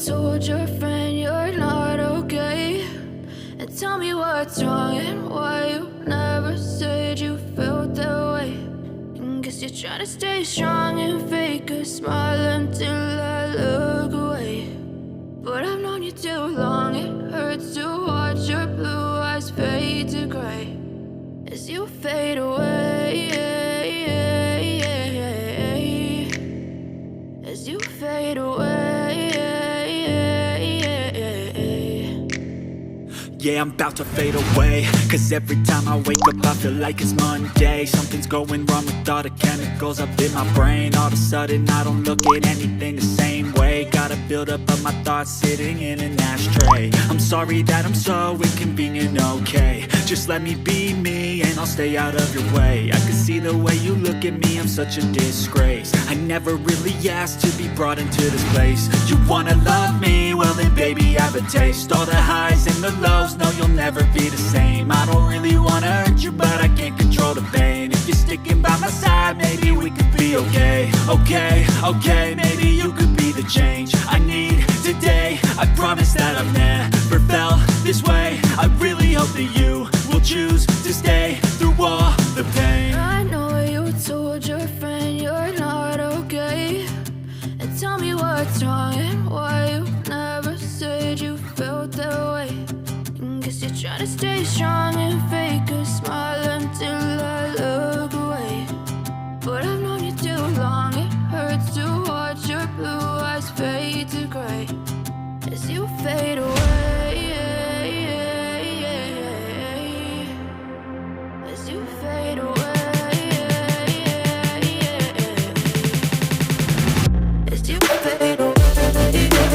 told your friend you're not okay? And tell me what's wrong and why you never said you felt that way. And guess you're trying to stay strong and fake a smile until I look away. But I've known you too long, it hurts to watch your blue eyes fade to gray as you fade away, as you fade away. Yeah, I'm about to fade away, cause every time I wake up I feel like it's Monday. Something's going wrong with all the chemicals up in my brain. All of a sudden I don't look at anything the same way. Got a buildup of my thoughts sitting in an ashtray. I'm sorry that I'm so inconvenient, okay? Just let me be me and I'll stay out of your way. I can see the way you look at me, I'm such a disgrace. I never really asked to be brought into this place. You wanna love me? Well then baby I have a taste. All the highs and the lows, no you'll never be the same. I don't really wanna hurt you but I can't control the pain. If you're sticking by my side maybe we could be okay. Okay, maybe you could be the change I need today. I promise that I've never felt this way. I really hope that you will choose to stay through all the pain. I know you told your friend you're not okay. And tell me what's wrong and why you never said you felt that way. And guess you're trying to stay strong and fake a smile until I look away. But I've known you too long, it hurts to watch your blue eyes fade to gray as you fade away, as you fade away, as you fade away.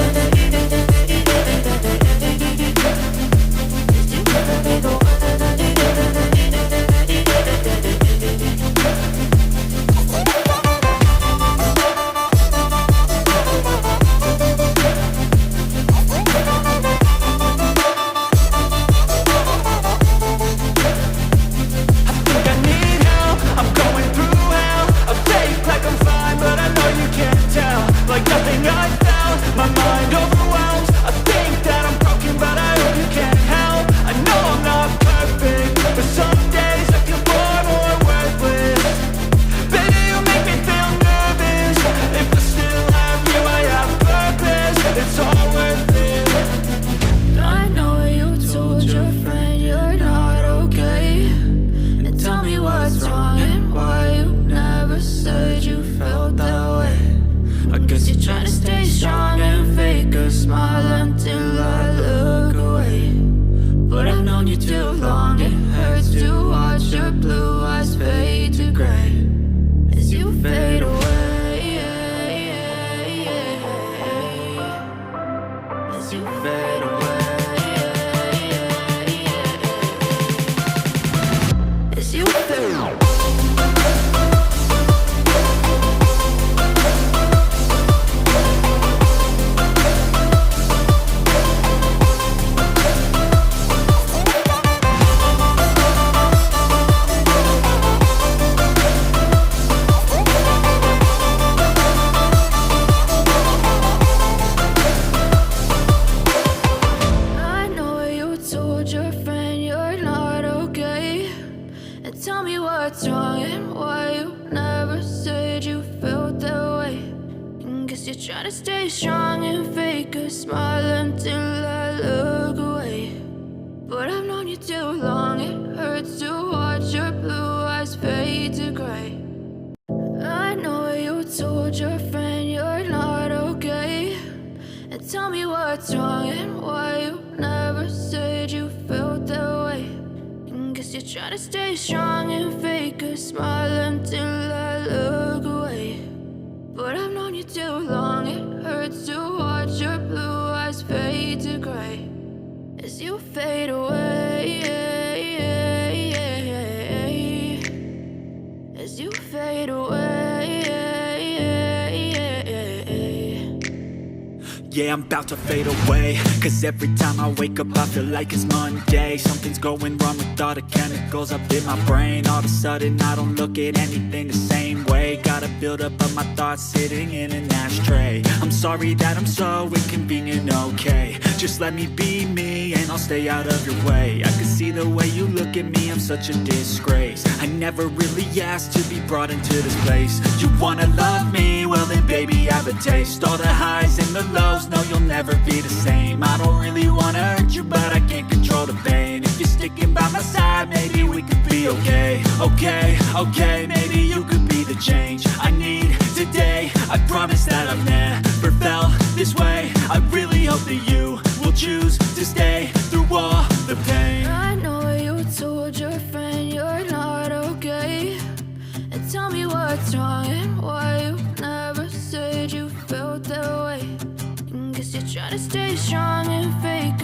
Yeah, I'm about to fade away, cause every time I wake up I feel like it's Monday. Something's going wrong with all the chemicals up in my brain. All of a sudden I don't look at anything the same way. Gotta build up of my thoughts sitting in an ashtray. I'm sorry that I'm so inconvenient, okay. Just let me be me and I'll stay out of your way. I can see the way you look at me, I'm such a disgrace. I never really asked to be brought into this place. You wanna love me? Well then baby, have a taste. All the highs and the lows, no you'll never be the same. I don't really wanna hurt you, but I can't control the pain. If you're sticking by my side, maybe we could be okay. Okay, maybe you could be the change I need today. I promise that I've never felt this way. I really hope that you will choose to stay through all the pain. I know you told your friend you're not okay, and tell me what's wrong and why you never said you felt that way. And guess you're trying to stay strong and fake